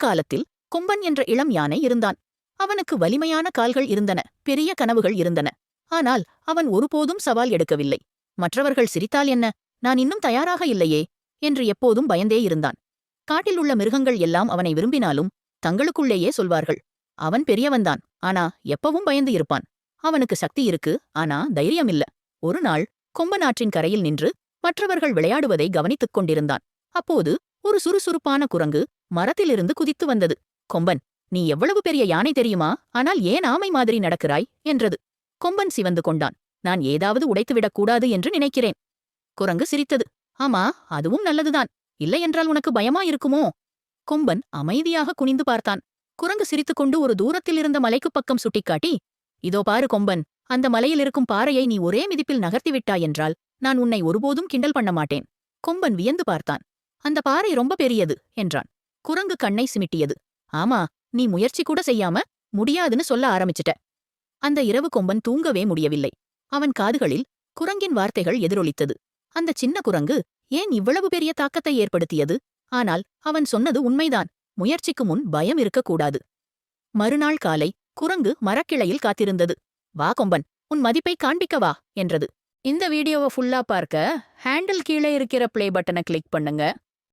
காலத்தில் கொம்பன் என்ற இளம் யானை இருந்தான். அவனுக்கு வலிமையான கால்கள் இருந்தன, பெரிய கனவுகள் இருந்தன. ஆனால் அவன் ஒருபோதும் சவால் எடுக்கவில்லை. மற்றவர்கள் சிரித்தால் என்ன, நான் இன்னும் தயாராக இல்லையே என்று எப்போதும் பயந்தே இருந்தான். காட்டில் உள்ள மிருகங்கள் எல்லாம் அவனை விரும்பினாலும் தங்களுக்குள்ளேயே சொல்வார்கள், அவன் பெரியவன்தான், ஆனா எப்பவும் பயந்து இருப்பான். அவனுக்கு சக்தி இருக்கு, ஆனா தைரியம் இல்ல. ஒரு நாள் கொம்பன் ஆற்றின் கரையில் நின்று மற்றவர்கள் விளையாடுவதை கவனித்துக் கொண்டிருந்தான். அப்போது ஒரு சுறுசுறுப்பான குரங்கு மரத்திலிருந்து குதித்து வந்தது. கொம்பன், நீ எவ்வளவு பெரிய யானை தெரியுமா, ஆனால் ஏன் ஆமை மாதிரி நடக்கிறாய் என்றது. கொம்பன் சிவந்து கொண்டான். நான் ஏதாவது உடைத்துவிடக் கூடாது என்று நினைக்கிறேன். குரங்கு சிரித்தது. ஆமா, அதுவும் நல்லதுதான். இல்லையென்றால் உனக்கு பயமா இருக்குமோ? கொம்பன் அமைதியாக குனிந்து பார்த்தான். குரங்கு சிரித்துக்கொண்டு ஒரு தூரத்தில் இருந்த மலைக்குப் பக்கம் சுட்டிக்காட்டி, இதோ பாரு கொம்பன், அந்த மலையில் இருக்கும் பாறையை நீ ஒரே மிதிப்பில் நகர்த்திவிட்டாயென்றால் நான் உன்னை ஒருபோதும் கிண்டல் பண்ண மாட்டேன். கொம்பன் வியந்து பார்த்தான். அந்த பாறை ரொம்ப பெரியது என்றான். குரங்கு கண்ணை சிமிட்டியது. ஆமா, நீ முயற்சி கூட செய்யாம முடியாதுன்னு சொல்ல ஆரம்பிச்சிட்ட. அந்த இரவு கொம்பன் தூங்கவே முடியவில்லை. அவன் காதுகளில் குரங்கின் வார்த்தைகள் எதிரொலித்தது. அந்த சின்ன குரங்கு ஏன் இவ்வளவு பெரிய தாக்கத்தை ஏற்படுத்தியது? ஆனால் அவன் சொன்னது உண்மைதான். முயற்சிக்கு முன் பயம் இருக்கக்கூடாது. மறுநாள் காலை குரங்கு மரக்கிளையில் காத்திருந்தது. வா கொம்பன், உன் மதிப்பை காண்பிக்கவா என்றது. இந்த வீடியோவை ஃபுல்லா பார்க்க ஹேண்டில் கீழே இருக்கிற ப்ளே பட்டனை கிளிக் பண்ணுங்க.